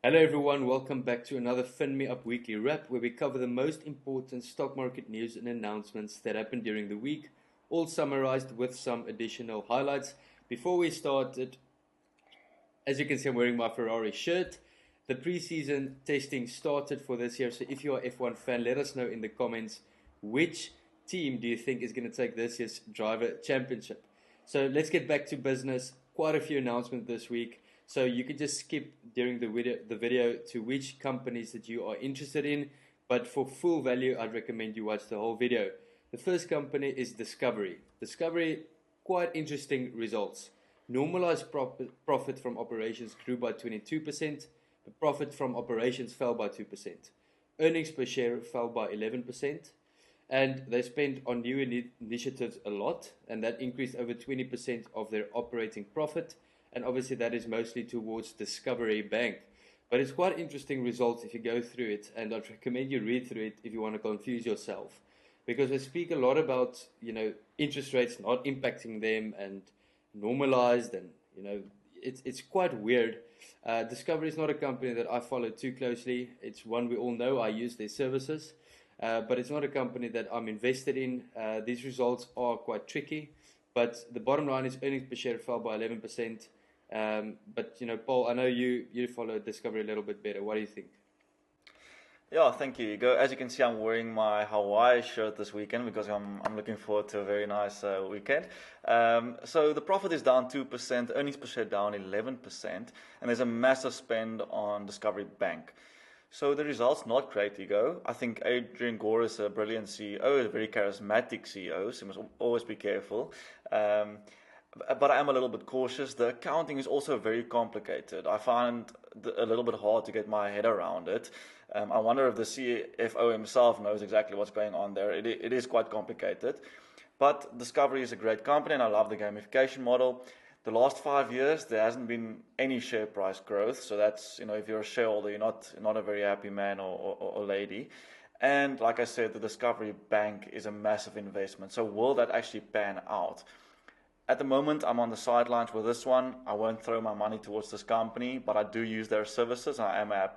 Hello everyone, welcome back to another FinMeUp weekly wrap where we cover the most important stock market news and announcements that happened during the week, all summarized with some additional highlights. Before we started, as you can see, I'm wearing my Ferrari shirt. The preseason testing started for this year, so if you're an F1 fan, let us know in the comments which team do you think is going to take this year's driver championship. So let's get back to business. Quite a few announcements this week. So you can just skip during the video to which companies that you are interested in. But for full value, I'd recommend you watch the whole video. The first company is Discovery. Discovery, quite interesting results. Normalized profit from operations grew by 22%. The profit from operations fell by 2%. Earnings per share fell by 11%. And they spent on new initiatives a lot, and that increased over 20% of their operating profit. And obviously that is mostly towards Discovery Bank. But it's quite interesting results if you go through it, and I'd recommend you read through it if you want to confuse yourself. Because they speak a lot about, interest rates not impacting them and normalized, and, it's quite weird. Discovery is not a company that I follow too closely. It's one we all know. I use their services. But it's not a company that I'm invested in. These results are quite tricky. But the bottom line is earnings per share fell by 11%. But Paul, I know you follow Discovery a little bit better. What do you think? Yeah, thank you, Hugo. As you can see, I'm wearing my Hawaii shirt this weekend because I'm looking forward to a very nice weekend. So the profit is down 2%, earnings per share down 11%, and there's a massive spend on Discovery Bank. So the results not great, Hugo. I think Adrian Gore is a brilliant CEO, a very charismatic CEO, so you must always be careful. But I am a little bit cautious. The accounting is also very complicated. I find a little bit hard to get my head around it. I wonder if the CFO himself knows exactly what's going on there. It is quite complicated. But Discovery is a great company, and I love the gamification model. The last 5 years, there hasn't been any share price growth. So that's, if you're a shareholder, you're not a very happy man or lady. And like I said, the Discovery Bank is a massive investment. So will that actually pan out? At the moment, I'm on the sidelines with this one. I won't throw my money towards this company, but I do use their services, and I am a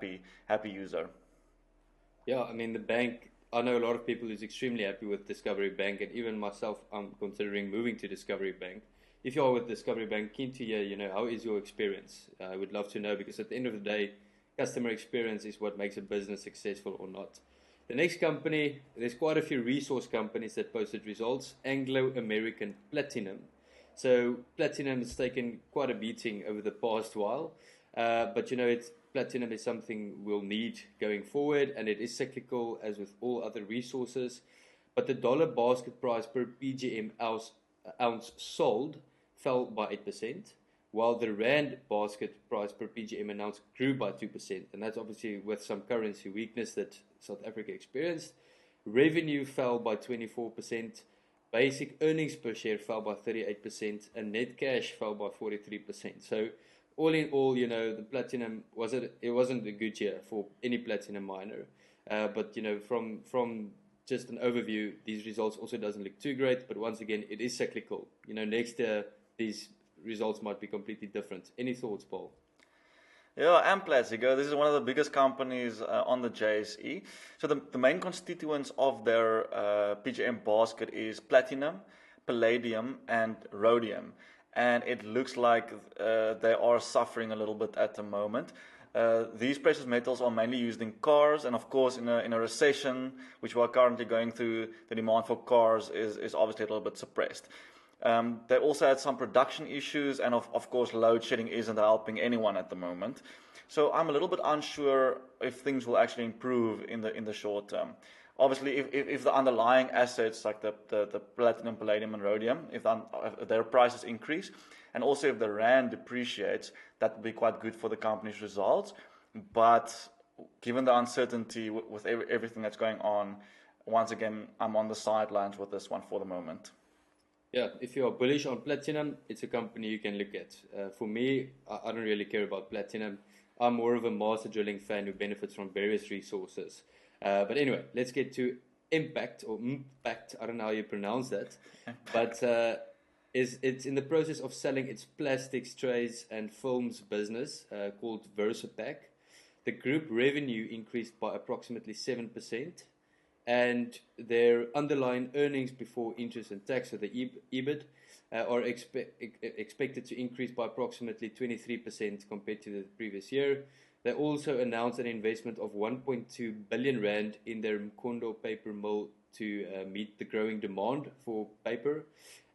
happy user. Yeah, I mean, the bank, I know a lot of people who's extremely happy with Discovery Bank, and even myself, I'm considering moving to Discovery Bank. If you are with Discovery Bank, keen to hear, how is your experience? I would love to know, because at the end of the day, customer experience is what makes a business successful or not. The next company, there's quite a few resource companies that posted results. Anglo-American Platinum. So platinum has taken quite a beating over the past while, but platinum is something we'll need going forward, and it is cyclical as with all other resources. But the dollar basket price per PGM ounce sold fell by 8%, while the rand basket price per PGM ounce grew by 2%, and that's obviously with some currency weakness that South Africa experienced. Revenue fell by 24%. Basic earnings per share fell by 38%, and net cash fell by 43%. So all in all, the platinum wasn't a good year for any platinum miner. But from just an overview, these results also doesn't look too great. But once again, it is cyclical. Next year these results might be completely different. Any thoughts, Paul? Yeah, Mpact, this is one of the biggest companies on the JSE. So the main constituents of their PGM basket is platinum, palladium, and rhodium. And it looks like they are suffering a little bit at the moment. These precious metals are mainly used in cars, and of course in a recession, which we are currently going through, the demand for cars is obviously a little bit suppressed. They also had some production issues, and of course load shedding isn't helping anyone at the moment. So I'm a little bit unsure if things will actually improve in the short term. Obviously, if the underlying assets like the platinum, palladium, and rhodium, if their prices increase, and also if the rand depreciates, that would be quite good for the company's results. But given the uncertainty with everything that's going on, once again, I'm on the sidelines with this one for the moment. Yeah, if you're bullish on platinum, it's a company you can look at. For me, I don't really care about platinum. I'm more of a master drilling fan who benefits from various resources. But anyway, let's get to Mpact or Mpact. I don't know how you pronounce that, but it's in the process of selling its plastics, trays, and films business called Versapack. the group revenue increased by approximately 7%, and their underlying earnings before interest and tax, so the EBIT, are expected to increase by approximately 23% compared to the previous year. They also announced an investment of 1.2 billion rand in their Mkhondo paper mill to meet the growing demand for paper,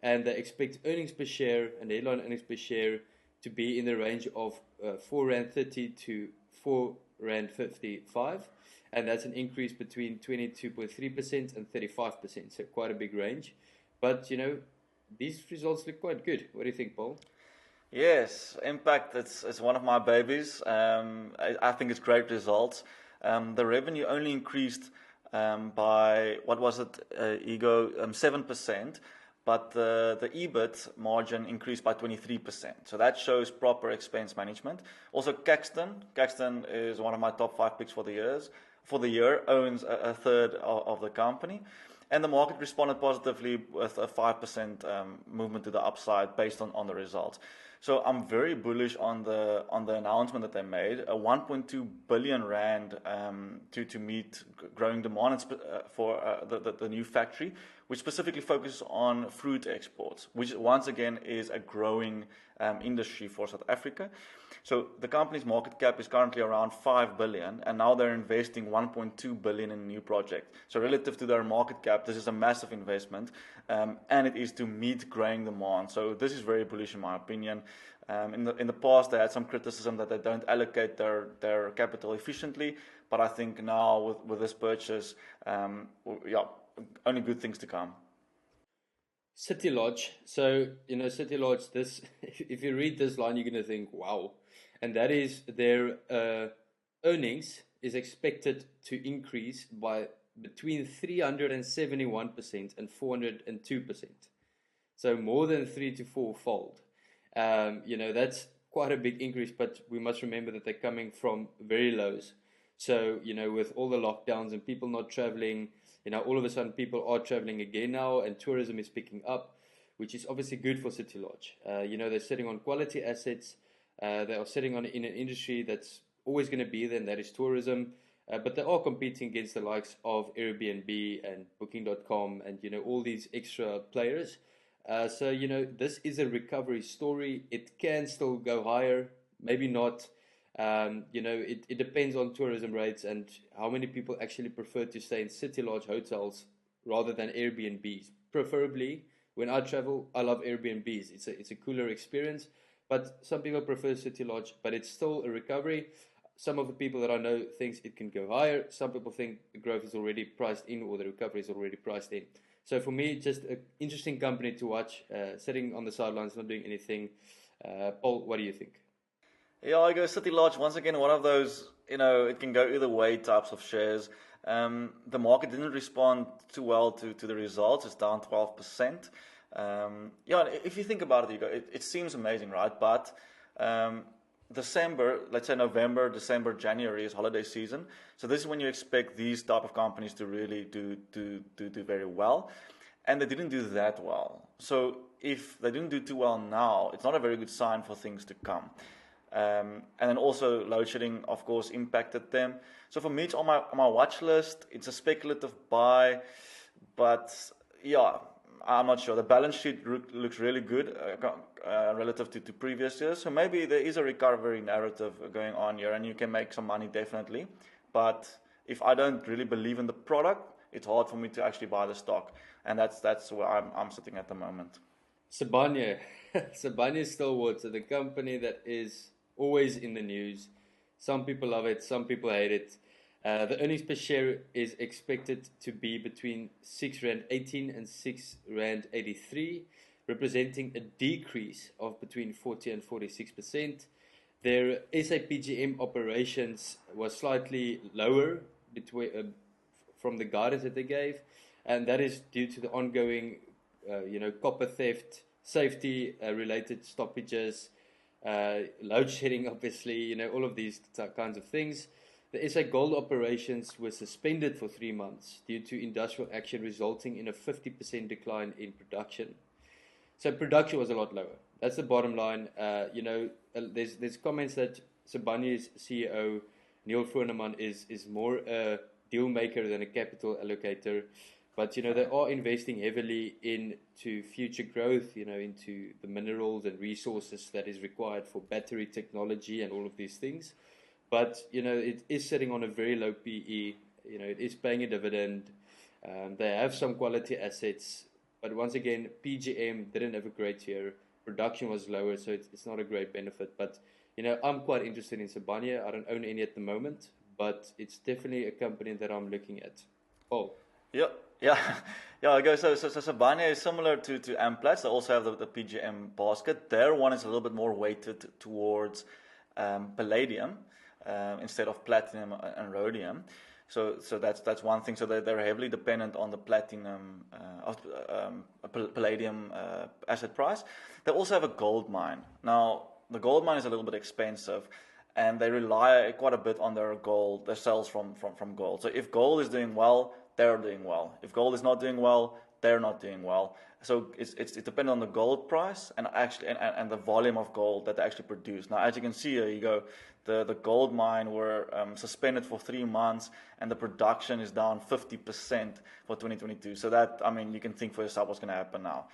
and they expect earnings per share and headline earnings per share to be in the range of 4.30 to 4.55, and that's an increase between 22.3% and 35%, so quite a big range. But these results look quite good. What do you think, Paul? Yes, Mpact, it's one of my babies. I think it's great results. The revenue only increased by, what was it, Higgo, 7%, but the EBIT margin increased by 23%. So that shows proper expense management. Also, Caxton is one of my top 5 picks for the year, owns a third of the company. And the market responded positively with a 5% movement to the upside based on the results. So I'm very bullish on the announcement that they made, a 1.2 billion rand to meet growing demand for the new factory, which specifically focuses on fruit exports, which once again is a growing industry for South Africa. So the company's market cap is currently around 5 billion, and now they're investing 1.2 billion in a new project. So relative to their market cap, this is a massive investment, and it is to meet growing demand. So this is very bullish in my opinion. In the past, they had some criticism that they don't allocate their capital efficiently, but I think now with this purchase, only good things to come. City Lodge. So, City Lodge, this, if you read this line, you're going to think, wow. And that is their earnings is expected to increase by between 371% and 402%. So more than 3 to 4-fold. That's quite a big increase, but we must remember that they're coming from very lows. So, with all the lockdowns and people not traveling, all of a sudden people are traveling again now, and tourism is picking up, which is obviously good for City Lodge. They're sitting on quality assets. They are sitting in an industry that's always going to be there, and that is tourism. But they are competing against the likes of Airbnb and Booking.com and, all these extra players. So, this is a recovery story. It can still go higher, maybe not. It depends on tourism rates and how many people actually prefer to stay in City Lodge hotels rather than Airbnbs. Preferably, when I travel, I love Airbnbs. It's a cooler experience. But some people prefer City Lodge, but it's still a recovery. Some of the people that I know thinks it can go higher. Some people think the growth is already priced in or the recovery is already priced in. So for me, just an interesting company to watch, sitting on the sidelines, not doing anything. Paul, what do you think? Yeah, I go City Lodge, once again, one of those, it can go either way types of shares. The market didn't respond too well to the results. It's down 12%. If you think about it, it seems amazing, right? But December, let's say November, December, January is holiday season. So this is when you expect these type of companies to really do very well. And they didn't do that well. So if they didn't do too well now, it's not a very good sign for things to come. And then also load shedding, of course, impacted them. So for me, it's on my watch list. It's a speculative buy, but I'm not sure. The balance sheet looks really good relative to previous years. So maybe there is a recovery narrative going on here, and you can make some money definitely. But if I don't really believe in the product, it's hard for me to actually buy the stock, and that's where I'm sitting at the moment. Sibanye Stillwater, the company that is always in the news. Some people love it, some people hate it. The earnings per share is expected to be between 6.18 and 6.83, representing a decrease of between 40 and 46%. Their SAPGM operations was slightly lower from the guidance that they gave, and that is due to the ongoing copper theft, safety related stoppages, load shedding, obviously, all of these kinds of things. The SA gold operations were suspended for 3 months due to industrial action, resulting in a 50% decline in production. So production was a lot lower. That's the bottom line. There's comments that Sibanye's CEO Neil Froneman is more a deal maker than a capital allocator. But, they are investing heavily into future growth, into the minerals and resources that is required for battery technology and all of these things. But, it is sitting on a very low PE. It is paying a dividend. They have some quality assets. But once again, PGM didn't have a great year. Production was lower, so it's not a great benefit. But, I'm quite interested in Sibanye. I don't own any at the moment, but it's definitely a company that I'm looking at. Oh. Yeah. I go. So Sibanye is similar to Mpact. They also have the PGM basket. Their one is a little bit more weighted towards palladium instead of platinum and rhodium. So that's one thing. So they're heavily dependent on the platinum, palladium asset price. They also have a gold mine. Now the gold mine is a little bit expensive, and they rely quite a bit on their sales from gold. So if gold is doing well, they're doing well. If gold is not doing well, they're not doing well. So it's dependent on the gold price and the volume of gold that they actually produce. Now, as you can see here, you go, the gold mine were suspended for 3 months, and the production is down 50% for 2022. So that, you can think for yourself what's going to happen now.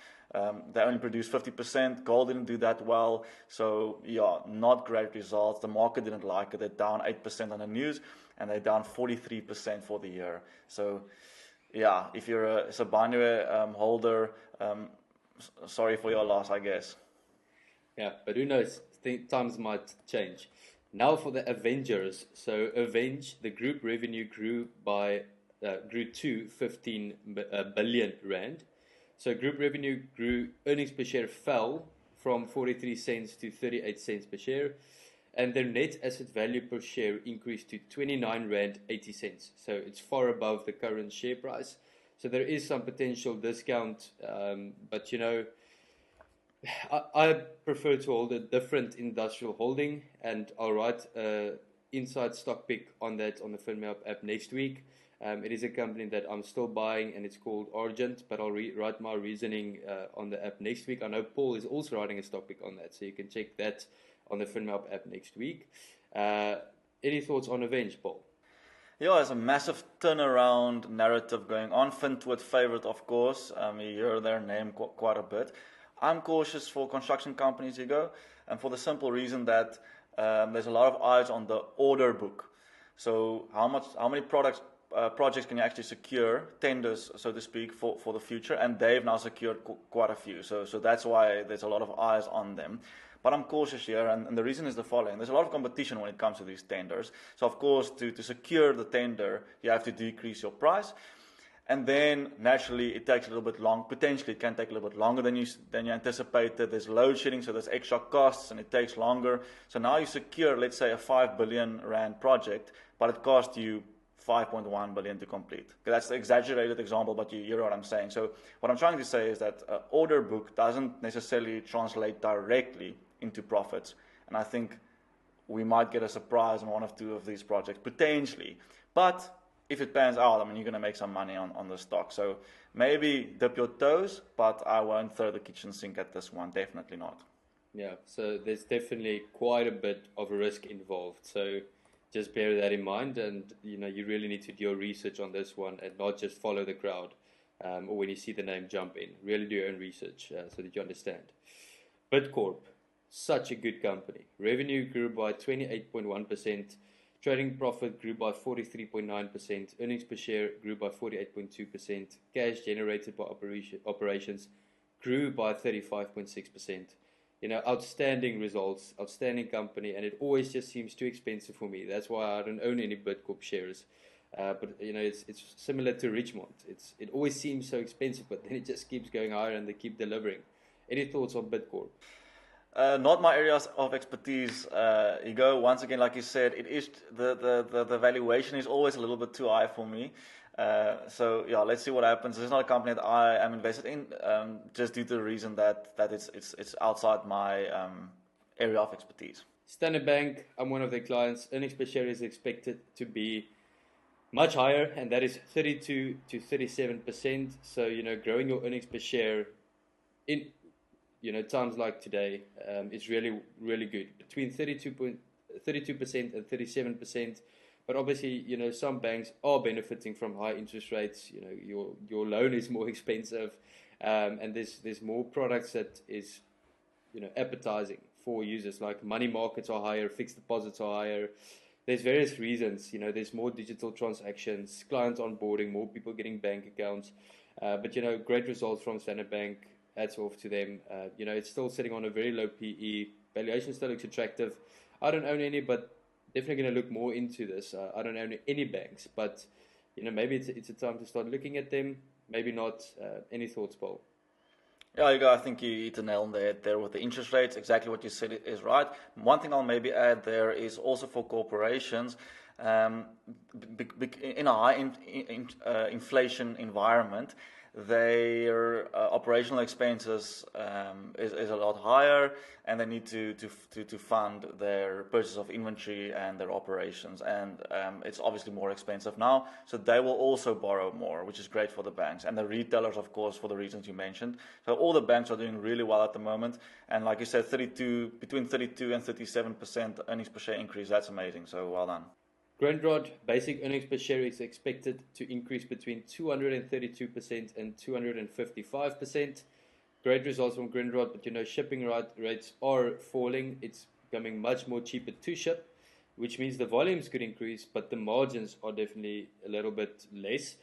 They only produced 50%. Gold didn't do that well. So yeah, not great results. The market didn't like it. They're down 8% on the news, and they're down 43% for the year. So yeah, if you're a Sibanye holder, sorry for your loss, I guess. Yeah, but who knows? Times might change. Now for the Avengers. So Aveng, the group revenue grew to 15 billion rand. So group revenue grew, earnings per share fell from 43 cents to 38 cents per share, and their net asset value per share increased to 29 rand 80 cents. So it's far above the current share price. So there is some potential discount, but I prefer to hold a different industrial holding, and I'll write an inside stock pick on that on the FinMeUp app next week. It is a company that I'm still buying, and it's called Argent, but I'll write my reasoning on the app next week. I know Paul is also writing a stock pick on that, so you can check that on the FinMeUp app next week. Any thoughts on Aveng, Paul? Yeah, there's a massive turnaround narrative going on. FinTwit favorite, of course. You hear their name quite a bit. I'm cautious for construction companies, Higgo, and for the simple reason that there's a lot of eyes on the order book. So how many projects can you actually secure, tenders, so to speak, for the future? And they've now secured quite a few. So that's why there's a lot of eyes on them. But I'm cautious here, and the reason is the following. There's a lot of competition when it comes to these tenders. So, of course, to secure the tender, you have to decrease your price. And then, naturally, it takes a little bit long. Potentially, it can take a little bit longer than you anticipated. There's load shedding, so there's extra costs, and it takes longer. So now you secure, let's say, a 5 billion rand project, but it costs you 5.1 billion to complete. That's the exaggerated example, but you hear what I'm saying. So what I'm trying to say is that order book doesn't necessarily translate directly into profits. And I think we might get a surprise on one or two of these projects, potentially. But if it pans out, you're going to make some money on the stock. So maybe dip your toes, but I won't throw the kitchen sink at this one. Definitely not. Yeah, so there's definitely quite a bit of risk involved. So just bear that in mind, and you really need to do your research on this one and not just follow the crowd, or when you see the name jump in. Really do your own research so that you understand. Bidcorp, such a good company. Revenue grew by 28.1%. Trading profit grew by 43.9%. Earnings per share grew by 48.2%. Cash generated by operations grew by 35.6%. Outstanding results, outstanding company, and it always just seems too expensive for me. That's why I don't own any Bidcorp shares. But it's similar to Richmond. It always seems so expensive, but then it just keeps going higher, and they keep delivering. Any thoughts on Bidcorp? Not my areas of expertise, Higgo. Once again, like you said, it is the valuation is always a little bit too high for me. So yeah, let's see what happens. This is not a company that I am invested in, just due to the reason that it's outside my area of expertise. Standard Bank, I'm one of their clients. Earnings per share is expected to be much higher, and that is 32 to 37%. So growing your earnings per share in times like today, it's really, really good. Between 32% and 37%, But obviously, some banks are benefiting from high interest rates. Your loan is more expensive, and there's more products that is, appetizing for users. Like money markets are higher, fixed deposits are higher. There's various reasons. There's more digital transactions, clients onboarding, more people getting bank accounts. But great results from Standard Bank. Hats off to them. It's still sitting on a very low PE. Valuation still looks attractive. I don't own any, but definitely going to look more into this. I don't own any banks, but maybe it's a time to start looking at them. Maybe not. Any thoughts, Paul? Yeah, Hugo, I think you hit the nail on the head there with the interest rates. Exactly what you said is right. One thing I'll maybe add there is also for corporations, in a high inflation environment, their operational expenses is a lot higher, and they need to fund their purchase of inventory and their operations, and it's obviously more expensive now, so they will also borrow more, which is great for the banks and the retailers, of course, for the reasons you mentioned. So all the banks are doing really well at the moment, and like you said, between 32 and 37% earnings per share increase. That's amazing, so well done. Grindrod basic earnings per share is expected to increase between 232% and 255%. Great results from Grindrod, but shipping rates are falling. It's becoming much more cheaper to ship, which means the volumes could increase, but the margins are definitely a little bit less,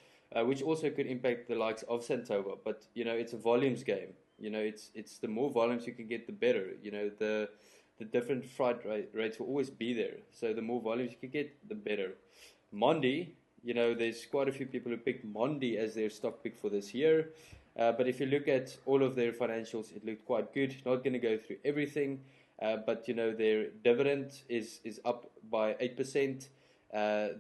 which also could impact the likes of Santova. But it's a volumes game. It's the more volumes you can get, the better. The different freight rates will always be there. So the more volumes you can get, the better. Mondi, there's quite a few people who picked Mondi as their stock pick for this year. But if you look at all of their financials, it looked quite good. Not going to go through everything, but their dividend is up by 8%.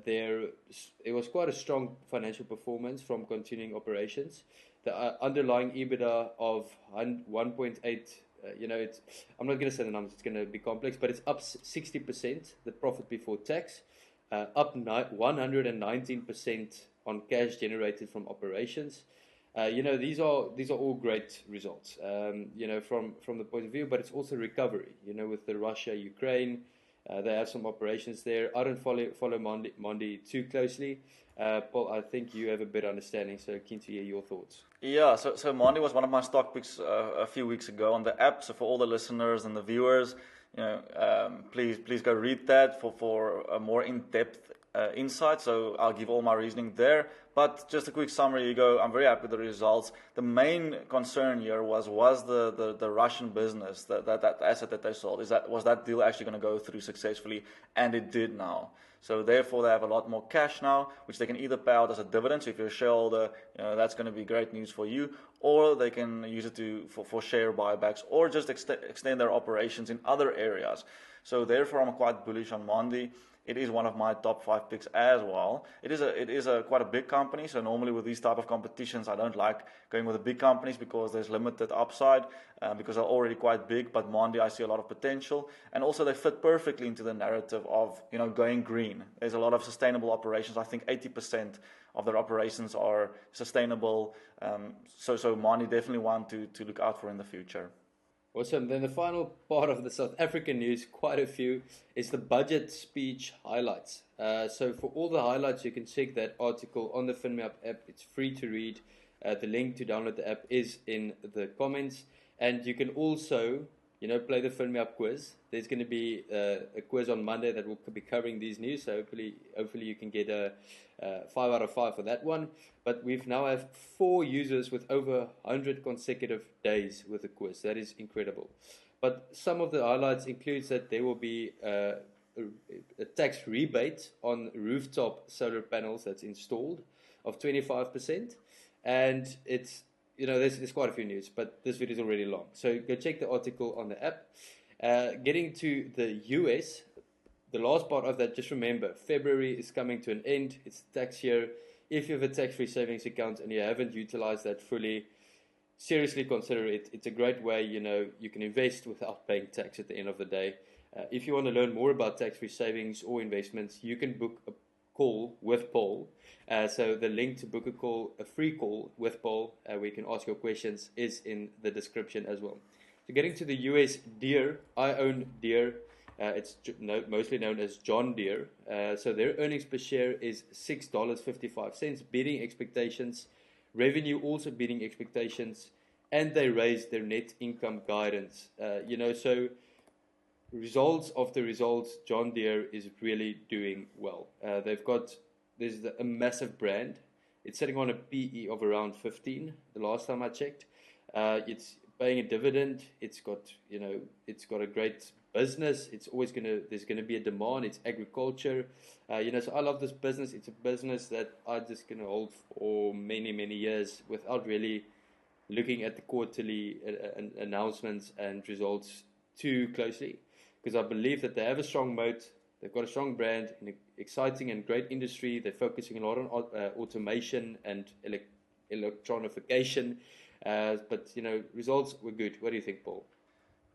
It was quite a strong financial performance from continuing operations. The underlying EBITDA of 1.8. I'm not going to say the numbers, it's going to be complex, but it's up 60%, the profit before tax, up 119% on cash generated from operations. These are all great results, from the point of view, but it's also recovery, with the Russia-Ukraine, they have some operations there. I don't follow Mondi too closely. Paul, I think you have a better understanding, so keen to hear your thoughts. Yeah, so Mondi was one of my stock picks a few weeks ago on the app. So for all the listeners and the viewers, please go read that for a more in-depth insight. So I'll give all my reasoning there. But just a quick summary, Hugo. I'm very happy with the results. The main concern here was the Russian business, that asset that they sold. Was that deal actually going to go through successfully? And it did now. So therefore, they have a lot more cash now, which they can either pay out as a dividend. So if you're a shareholder, that's going to be great news for you, or they can use it for share buybacks, or just extend their operations in other areas. So therefore, I'm quite bullish on Mondi. It is one of my top 5 picks as well. It is quite a big company, so normally with these type of competitions, I don't like going with the big companies because there's limited upside, because they're already quite big. But Mondi, I see a lot of potential, and also they fit perfectly into the narrative of going green. There's a lot of sustainable operations. I think 80% of their operations are sustainable. So Mondi definitely one to look out for in the future. Awesome. Then the final part of the South African news, quite a few, is the budget speech highlights. So for all the highlights, you can check that article on the FinMeUp app. It's free to read. The link to download the app is in the comments. And you can also, play the FinMeUp quiz. There's going to be a quiz on Monday that will be covering these news. So hopefully you can get a 5 out of 5 for that one. But we've now have 4 users with over 100 consecutive days with the quiz. That is incredible. But some of the highlights includes that there will be a tax rebate on rooftop solar panels that's installed of 25%. And it's, there's quite a few news, but this video is already long. So go check the article on the app. Getting to the US, the last part of that, just remember, February is coming to an end. It's tax year. If you have a tax-free savings account and you haven't utilized that fully, seriously consider it. It's a great way, you can invest without paying tax at the end of the day. If you want to learn more about tax-free savings or investments, you can book a call with Paul. So the link to book a free call with Paul, where you can ask your questions, is in the description as well. So getting to the US Deere, I own Deere. It's mostly known as John Deere. So their earnings per share is $6.55, beating expectations. Revenue also beating expectations, and they raised their net income guidance. So results after results, John Deere is really doing well. There's a massive brand. It's sitting on a PE of around 15. The last time I checked, it's paying a dividend. It's got a great business. There's gonna be a demand. It's agriculture. So I love this business. It's a business that I'm just gonna hold for many, many years without really looking at the quarterly announcements and results too closely, because I believe that they have a strong moat. They've got a strong brand in an exciting and great industry. They're focusing a lot on automation and electronification. But results were good. What do you think, Paul?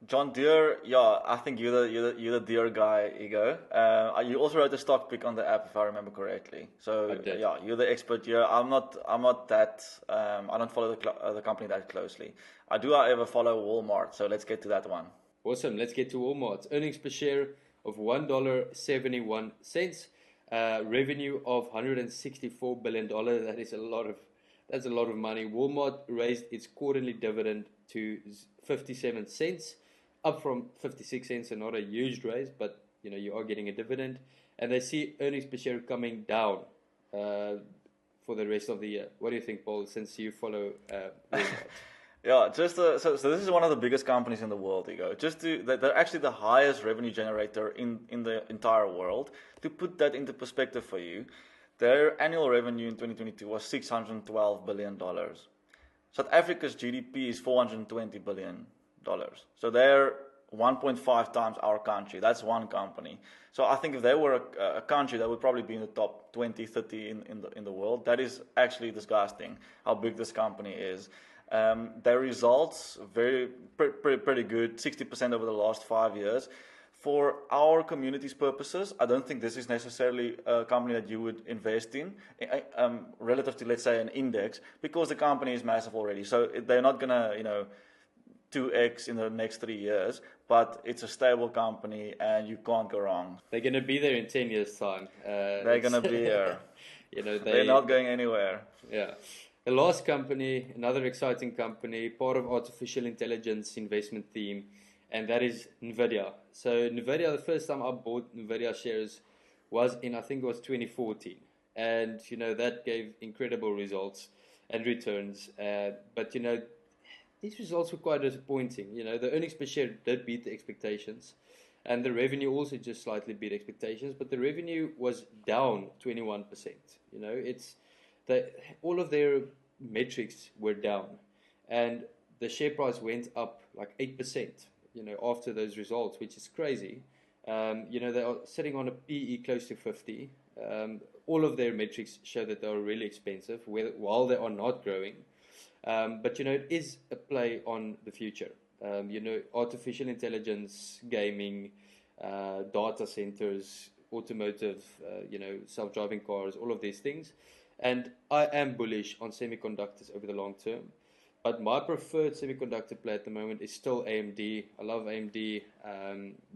John Deere, yeah, I think you're the Deere guy, Higgo. You also wrote a stock pick on the app, if I remember correctly. So yeah, you're the expert here. I'm not that. I don't follow the company that closely. I do, however, follow Walmart. So let's get to that one. Awesome. Let's get to Walmart. Earnings per share of $1.71. Revenue of $164 billion. That's a lot of money. Walmart raised its quarterly dividend to 57 cents, up from 56 cents, and not a huge raise, but you are getting a dividend. And they see earnings per share coming down for the rest of the year. What do you think, Paul, since you follow Walmart? Yeah, so this is one of the biggest companies in the world, Higgo. They're actually the highest revenue generator in the entire world. To put that into perspective for you, their annual revenue in 2022 was $612 billion. South Africa's GDP is $420 billion. So they're 1.5 times our country. That's one company. So I think if they were a country, that would probably be in the top 20, 30 in the world. That is actually disgusting how big this company is. Their results pretty good, 60% over the last 5 years. For our community's purposes, I don't think this is necessarily a company that you would invest in relative to, let's say, an index, because the company is massive already. So they're not gonna 2x in the next 3 years, but it's a stable company and you can't go wrong. They're gonna be there in 10 years' time. They're gonna be here. They're not going anywhere. Yeah. The last company, another exciting company, part of artificial intelligence investment theme, and that is Nvidia. So Nvidia, the first time I bought Nvidia shares was in, I think it was 2014. And, that gave incredible results and returns. But, these results were quite disappointing. The earnings per share did beat the expectations. And the revenue also just slightly beat expectations. But the revenue was down 21%. All of their metrics were down, and the share price went up like 8%, after those results, which is crazy. They are sitting on a PE close to 50. All of their metrics show that they are really expensive, while they are not growing. But it is a play on the future. Artificial intelligence, gaming, data centers, automotive, self-driving cars, all of these things. And I am bullish on semiconductors over the long term. But my preferred semiconductor play at the moment is still AMD. I love AMD.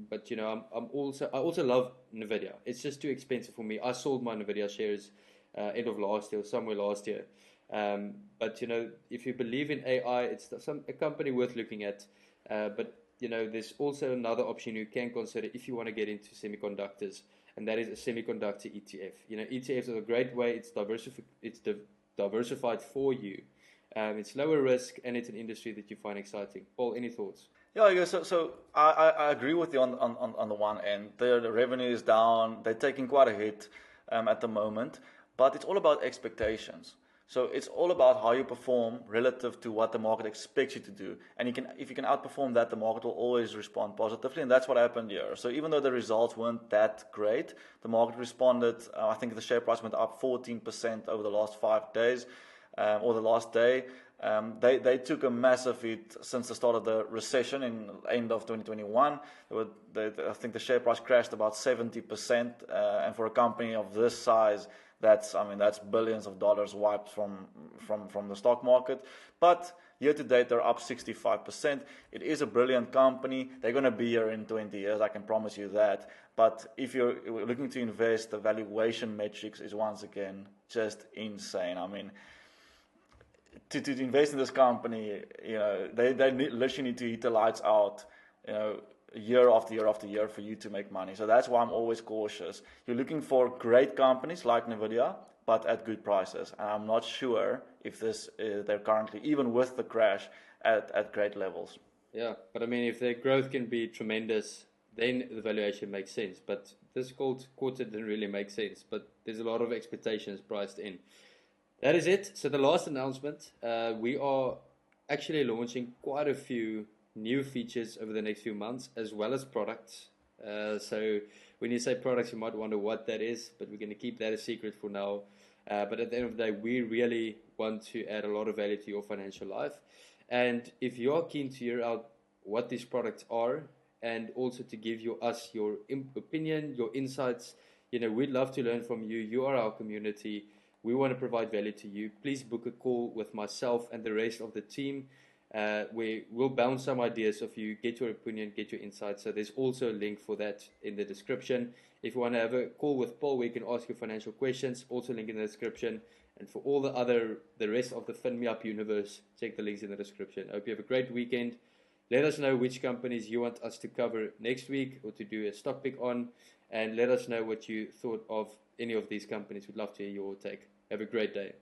But I also love Nvidia. It's just too expensive for me. I sold my Nvidia shares end of last year, or somewhere last year. But if you believe in AI, it's a company worth looking at. But there's also another option you can consider if you want to get into semiconductors, and that is a semiconductor ETF. ETFs are a great way. It's diversified for you. It's lower risk, and it's an industry that you find exciting. Paul, any thoughts? Yeah, so I agree with you on the one end. The revenue is down. They're taking quite a hit at the moment, but it's all about expectations. So it's all about how you perform relative to what the market expects you to do. And if you can outperform that, the market will always respond positively. And that's what happened here. So even though the results weren't that great, the market responded. I think the share price went up 14% over the last 5 days, or the last day. They took a massive hit since the start of the recession in end of 2021. I think the share price crashed about 70%, and for a company of this size, that's billions of dollars wiped from the stock market. But year to date, they're up 65%. It is a brilliant company. They're going to be here in 20 years, I can promise you that. But if you're looking to invest, the valuation metrics is once again just insane. I mean, to invest in this company, they literally need to hit the lights out, year after year after year for you to make money. So that's why I'm always cautious. You're looking for great companies like Nvidia, but at good prices. And I'm not sure if they're currently, even with the crash, at great levels. Yeah, but I mean, if their growth can be tremendous, then the valuation makes sense. But this quarter didn't really make sense. But there's a lot of expectations priced in. That is it. So the last announcement, we are actually launching quite a few new features over the next few months, as well as products. So when you say products, you might wonder what that is, but we're going to keep that a secret for now. But at the end of the day, we really want to add a lot of value to your financial life. And if you are keen to hear out what these products are, and also to give us your opinion, your insights, we'd love to learn from you. You are our community. We want to provide value to you. Please book a call with myself and the rest of the team. We'll bounce some ideas of you, get your opinion, get your insights. So there's also a link for that in the description. If you want to have a call with Paul, where you can ask your financial questions, also link in the description. And for all the rest of the FinMeUp universe, check the links in the description. I hope you have a great weekend. Let us know which companies you want us to cover next week or to do a stock pick on. And let us know what you thought of any of these companies. We'd love to hear your take. Have a great day.